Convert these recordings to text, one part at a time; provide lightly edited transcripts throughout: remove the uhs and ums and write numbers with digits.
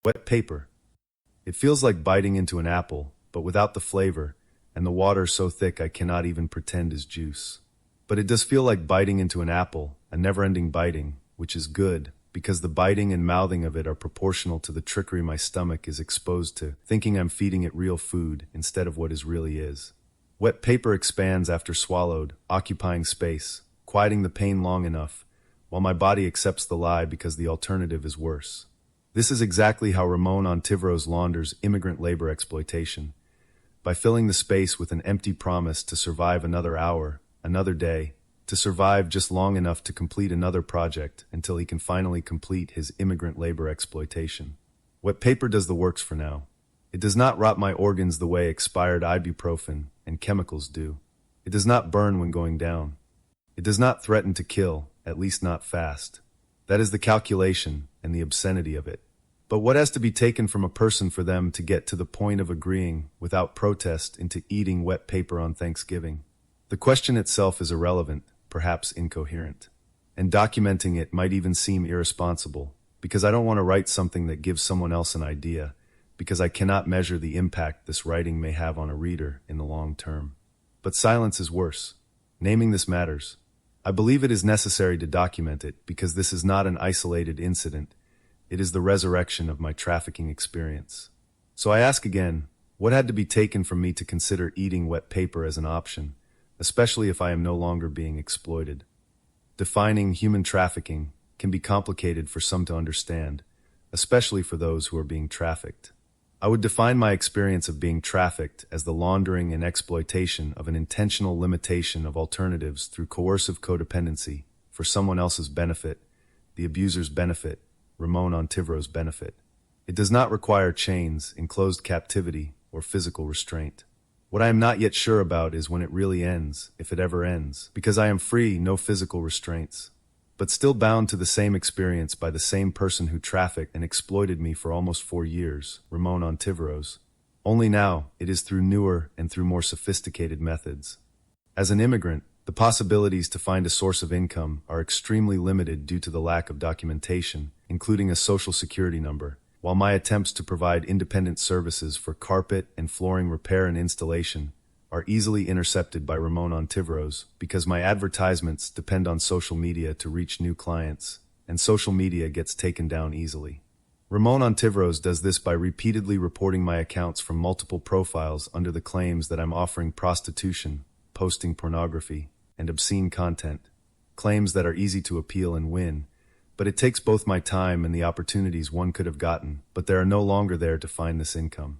Wet paper. It feels like biting into an apple, but without the flavor, and the water so thick I cannot even pretend is juice. But it does feel like biting into an apple, a never-ending biting, which is good, because the biting and mouthing of it are proportional to the trickery my stomach is exposed to, thinking I'm feeding it real food instead of what it really is. Wet paper expands after swallowed, occupying space, quieting the pain long enough, while my body accepts the lie because the alternative is worse. This is exactly how Ramon Ontiveros launders immigrant labor exploitation, by filling the space with an empty promise to survive another hour, another day, to survive just long enough to complete another project until he can finally complete his immigrant labor exploitation. Wet paper does the works for now. It does not rot my organs the way expired ibuprofen and chemicals do. It does not burn when going down. It does not threaten to kill, at least not fast. That is the calculation and the obscenity of it. But what has to be taken from a person for them to get to the point of agreeing, without protest, into eating wet paper on Thanksgiving? The question itself is irrelevant, perhaps incoherent. And documenting it might even seem irresponsible, because I don't want to write something that gives someone else an idea, because I cannot measure the impact this writing may have on a reader in the long term. But silence is worse. Naming this matters. I believe it is necessary to document it because this is not an isolated incident. It is the resurrection of my trafficking experience. So I ask again, what had to be taken from me to consider eating wet paper as an option, especially if I am no longer being exploited? Defining human trafficking can be complicated for some to understand, especially for those who are being trafficked. I would define my experience of being trafficked as the laundering and exploitation of an intentional limitation of alternatives through coercive codependency for someone else's benefit, the abuser's benefit, Ramon Ontiveros' benefit. It does not require chains, enclosed captivity, or physical restraint. What I am not yet sure about is when it really ends, if it ever ends, because I am free, no physical restraints, but still bound to the same experience by the same person who trafficked and exploited me for almost 4 years, Ramon Ontiveros. Only now, it is through newer and through more sophisticated methods. As an immigrant, the possibilities to find a source of income are extremely limited due to the lack of documentation, including a social security number, while my attempts to provide independent services for carpet and flooring repair and installation are easily intercepted by Ramon Ontiveros because my advertisements depend on social media to reach new clients, and social media gets taken down easily. Ramon Ontiveros does this by repeatedly reporting my accounts from multiple profiles under the claims that I'm offering prostitution, posting pornography, and obscene content, claims that are easy to appeal and win, but it takes both my time and the opportunities one could have gotten, but they are no longer there to find this income.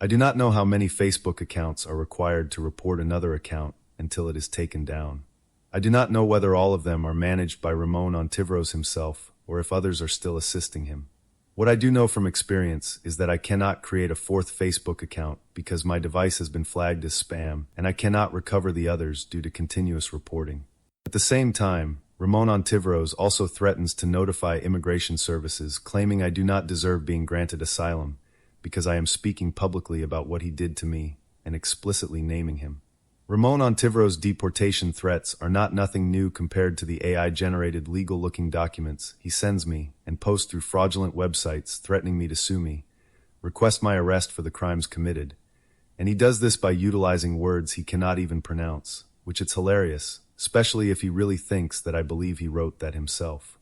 I do not know how many Facebook accounts are required to report another account until it is taken down. I do not know whether all of them are managed by Ramon Ontiveros himself or if others are still assisting him. What I do know from experience is that I cannot create a fourth Facebook account because my device has been flagged as spam, and I cannot recover the others due to continuous reporting. At the same time, Ramon Ontiveros also threatens to notify immigration services, claiming I do not deserve being granted asylum because I am speaking publicly about what he did to me and explicitly naming him. Ramon Ontiveros' deportation threats are not nothing new compared to the AI-generated legal-looking documents he sends me and posts through fraudulent websites threatening me to sue me, request my arrest for the crimes committed, and he does this by utilizing words he cannot even pronounce, which is hilarious, especially if he really thinks that I believe he wrote that himself.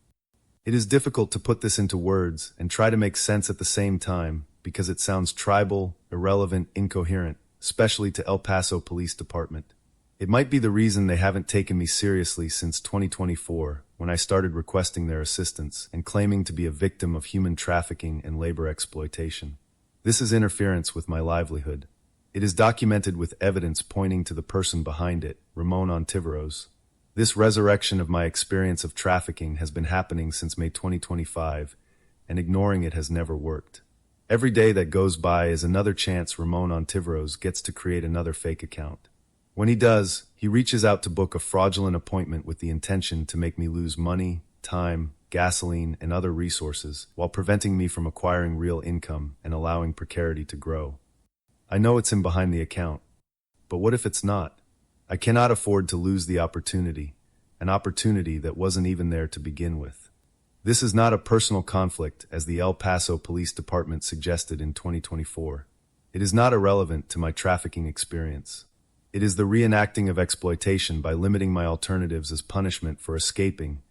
It is difficult to put this into words and try to make sense at the same time because it sounds tribal, irrelevant, incoherent, especially to El Paso Police Department. It might be the reason they haven't taken me seriously since 2024, when I started requesting their assistance and claiming to be a victim of human trafficking and labor exploitation. This is interference with my livelihood. It is documented with evidence pointing to the person behind it, Ramon Ontiveros. This resurrection of my experience of trafficking has been happening since May 2025, and ignoring it has never worked. Every day that goes by is another chance Ramon Ontiveros gets to create another fake account. When he does, he reaches out to book a fraudulent appointment with the intention to make me lose money, time, gasoline, and other resources, while preventing me from acquiring real income and allowing precarity to grow. I know it's him behind the account, but what if it's not? I cannot afford to lose the opportunity, an opportunity that wasn't even there to begin with. This is not a personal conflict, as the El Paso Police Department suggested in 2024. It is not irrelevant to my trafficking experience. It is the reenacting of exploitation by limiting my alternatives as punishment for escaping.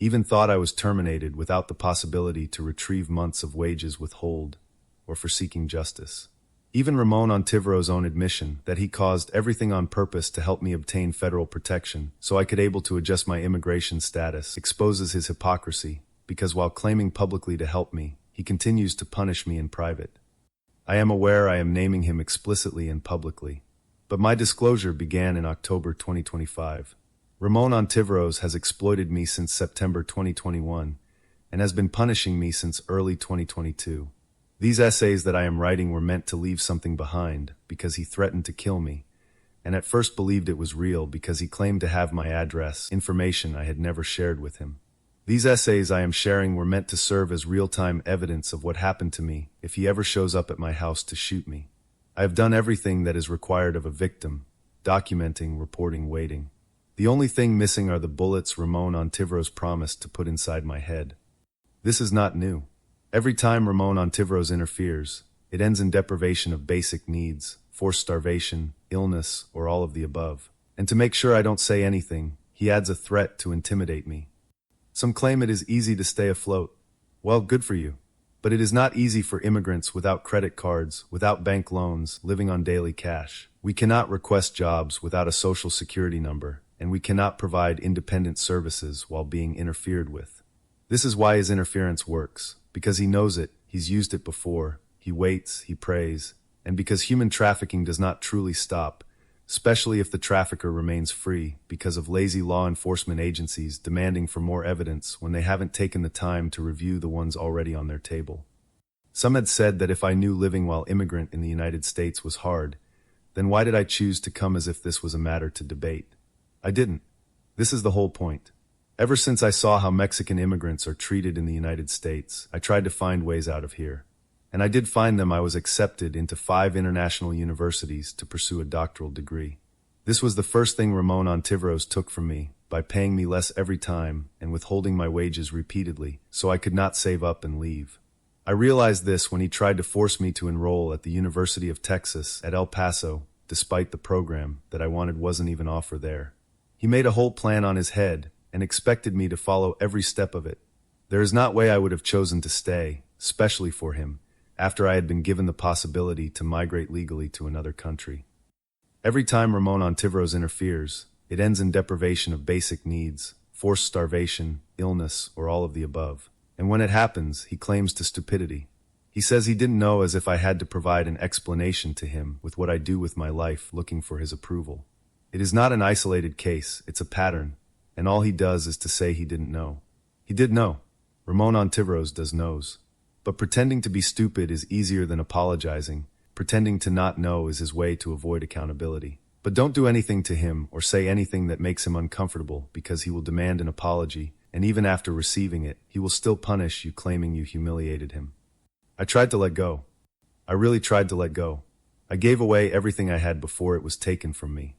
Even thought I was terminated without the possibility to retrieve months of wages withhold, or for seeking justice. Even Ramon Ontiveros' own admission that he caused everything on purpose to help me obtain federal protection so I could able to adjust my immigration status exposes his hypocrisy, because while claiming publicly to help me, he continues to punish me in private. I am aware I am naming him explicitly and publicly, but my disclosure began in October 2025. Ramon Ontiveros has exploited me since September 2021 and has been punishing me since early 2022. These essays that I am writing were meant to leave something behind because he threatened to kill me, and at first believed it was real because he claimed to have my address, information I had never shared with him. These essays I am sharing were meant to serve as real-time evidence of what happened to me if he ever shows up at my house to shoot me. I have done everything that is required of a victim, documenting, reporting, waiting. The only thing missing are the bullets Ramon Ontiveros promised to put inside my head. This is not new. Every time Ramon Ontiveros interferes, it ends in deprivation of basic needs, forced starvation, illness, or all of the above. And to make sure I don't say anything, he adds a threat to intimidate me. Some claim it is easy to stay afloat. Well, good for you. But it is not easy for immigrants without credit cards, without bank loans, living on daily cash. We cannot request jobs without a social security number, and we cannot provide independent services while being interfered with. This is why his interference works. Because he knows it, he's used it before, he waits, he prays, and because human trafficking does not truly stop, especially if the trafficker remains free, because of lazy law enforcement agencies demanding for more evidence when they haven't taken the time to review the ones already on their table. Some had said that if I knew living while immigrant in the United States was hard, then why did I choose to come as if this was a matter to debate? I didn't. This is the whole point. Ever since I saw how Mexican immigrants are treated in the United States, I tried to find ways out of here. And I did find them. I was accepted into 5 international universities to pursue a doctoral degree. This was the first thing Ramon Ontiveros took from me, by paying me less every time and withholding my wages repeatedly, so I could not save up and leave. I realized this when he tried to force me to enroll at the University of Texas at El Paso, despite the program that I wanted wasn't even offered there. He made a whole plan on his head, and expected me to follow every step of it. There is not way I would have chosen to stay, especially for him, after I had been given the possibility to migrate legally to another country. Every time Ramon Ontiveros interferes, it ends in deprivation of basic needs, forced starvation, illness, or all of the above. And when it happens, he claims to stupidity. He says he didn't know, as if I had to provide an explanation to him with what I do with my life, looking for his approval. It is not an isolated case, it's a pattern. And all he does is to say he didn't know. He did know. Ramon Ontiveros does knows. But pretending to be stupid is easier than apologizing. Pretending to not know is his way to avoid accountability. But don't do anything to him or say anything that makes him uncomfortable, because he will demand an apology, and even after receiving it, he will still punish you, claiming you humiliated him. I tried to let go. I really tried to let go. I gave away everything I had before it was taken from me.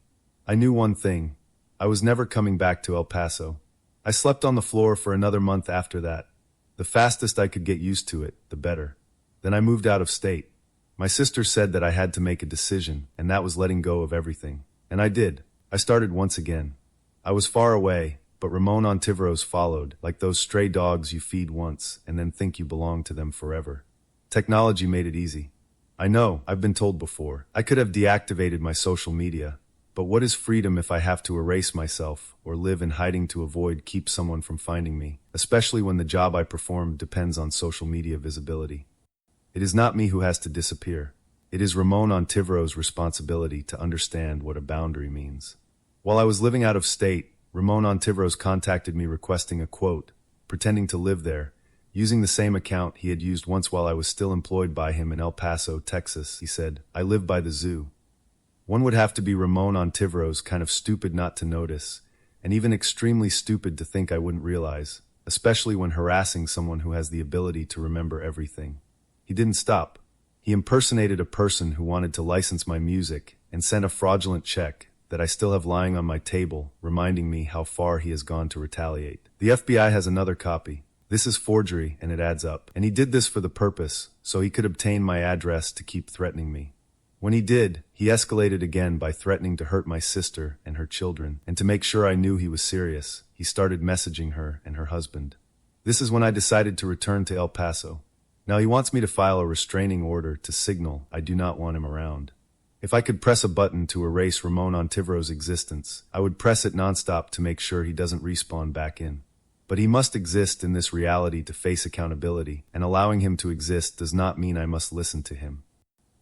I knew one thing. I was never coming back to El Paso. I slept on the floor for another month after that. The fastest I could get used to it, the better. Then I moved out of state. My sister said that I had to make a decision, and that was letting go of everything. And I did. I started once again. I was far away, but Ramon Ontiveros followed, like those stray dogs you feed once and then think you belong to them forever. Technology made it easy. I know, I've been told before. I could have deactivated my social media. But what is freedom if I have to erase myself or live in hiding to keep someone from finding me, especially when the job I perform depends on social media visibility? It is not me who has to disappear. It is Ramon Ontiveros' responsibility to understand what a boundary means. While I was living out of state, Ramon Ontiveros contacted me requesting a quote, pretending to live there, using the same account he had used once while I was still employed by him in El Paso, Texas. He said, "I live by the zoo." One would have to be Ramon Ontiveros kind of stupid not to notice, and even extremely stupid to think I wouldn't realize, especially when harassing someone who has the ability to remember everything. He didn't stop. He impersonated a person who wanted to license my music and sent a fraudulent check that I still have lying on my table, reminding me how far he has gone to retaliate. The FBI has another copy. This is forgery, and it adds up. And he did this for the purpose, so he could obtain my address to keep threatening me. When he did, he escalated again by threatening to hurt my sister and her children, and to make sure I knew he was serious, he started messaging her and her husband. This is when I decided to return to El Paso. Now he wants me to file a restraining order to signal I do not want him around. If I could press a button to erase Ramon Ontiveros' existence, I would press it nonstop to make sure he doesn't respawn back in. But he must exist in this reality to face accountability, and allowing him to exist does not mean I must listen to him.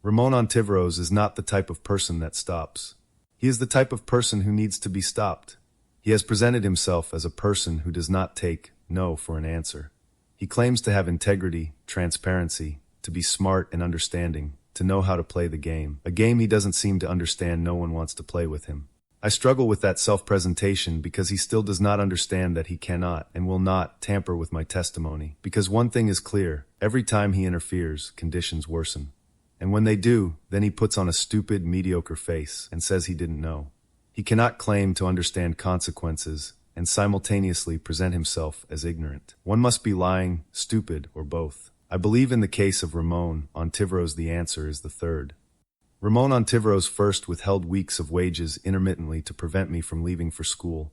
Ramon Ontiveros is not the type of person that stops. He is the type of person who needs to be stopped. He has presented himself as a person who does not take no for an answer. He claims to have integrity, transparency, to be smart and understanding, to know how to play the game. A game he doesn't seem to understand. No one wants to play with him. I struggle with that self-presentation because he still does not understand that he cannot and will not tamper with my testimony. Because one thing is clear, every time he interferes, conditions worsen. And when they do, then he puts on a stupid, mediocre face and says he didn't know. He cannot claim to understand consequences and simultaneously present himself as ignorant. One must be lying, stupid, or both. I believe in the case of Ramon Ontiveros the answer is the third. Ramon Ontiveros first withheld weeks of wages intermittently to prevent me from leaving for school.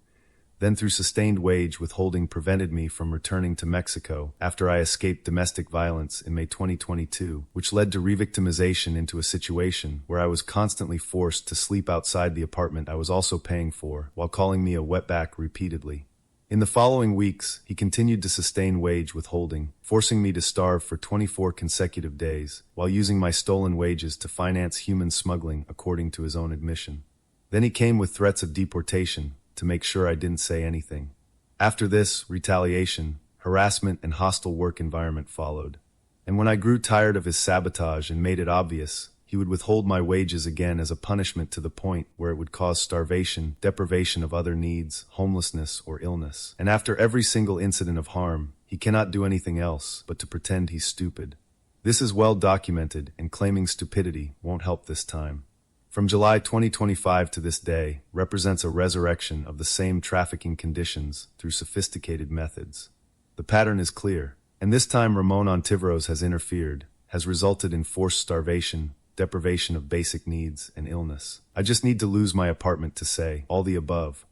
Then through sustained wage withholding prevented me from returning to Mexico after I escaped domestic violence in May 2022, which led to revictimization into a situation where I was constantly forced to sleep outside the apartment I was also paying for, while calling me a wetback repeatedly. In the following weeks, he continued to sustain wage withholding, forcing me to starve for 24 consecutive days, while using my stolen wages to finance human smuggling according to his own admission. Then he came with threats of deportation, to make sure I didn't say anything. After this, retaliation, harassment, and hostile work environment followed. And when I grew tired of his sabotage and made it obvious, he would withhold my wages again as a punishment to the point where it would cause starvation, deprivation of other needs, homelessness, or illness. And after every single incident of harm, he cannot do anything else but to pretend he's stupid. This is well documented, and claiming stupidity won't help this time. From July 2025 to this day represents a resurrection of the same trafficking conditions through sophisticated methods. The pattern is clear, and this time Ramon Ontiveros has interfered, has resulted in forced starvation, deprivation of basic needs, and illness. I just need to lose my apartment to say all the above.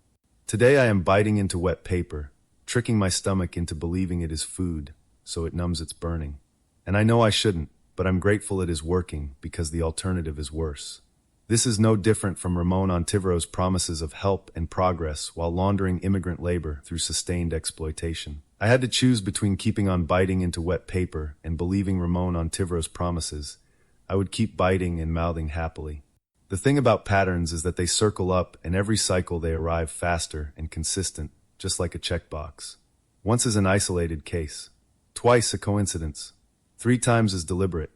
Today I am biting into wet paper, tricking my stomach into believing it is food, so it numbs its burning. And I know I shouldn't, but I'm grateful it is working because the alternative is worse. This is no different from Ramon Ontiveros' promises of help and progress while laundering immigrant labor through sustained exploitation. I had to choose between keeping on biting into wet paper and believing Ramon Ontiveros' promises. I would keep biting and mouthing happily. The thing about patterns is that they circle up, and every cycle they arrive faster and consistent, just like a checkbox. Once is an isolated case. Twice a coincidence. 3 times is deliberate.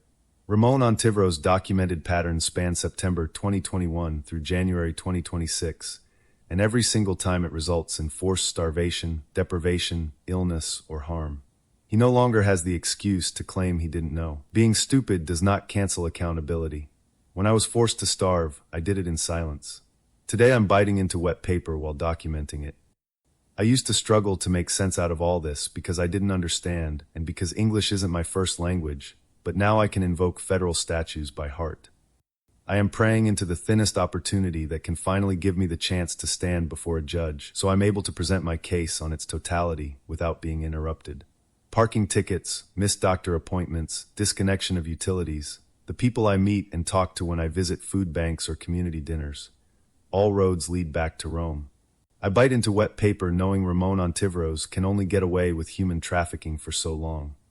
Ramon Ontiveros' documented patterns span September 2021 through January 2026, and every single time it results in forced starvation, deprivation, illness, or harm. He no longer has the excuse to claim he didn't know. Being stupid does not cancel accountability. When I was forced to starve, I did it in silence. Today I'm biting into wet paper while documenting it. I used to struggle to make sense out of all this because I didn't understand and because English isn't my first language. But now I can invoke federal statutes by heart. I am praying into the thinnest opportunity that can finally give me the chance to stand before a judge, so I'm able to present my case on its totality without being interrupted. Parking tickets, missed doctor appointments, disconnection of utilities, the people I meet and talk to when I visit food banks or community dinners. All roads lead back to Rome. I bite into wet paper knowing Ramon Ontiveros can only get away with human trafficking for so long.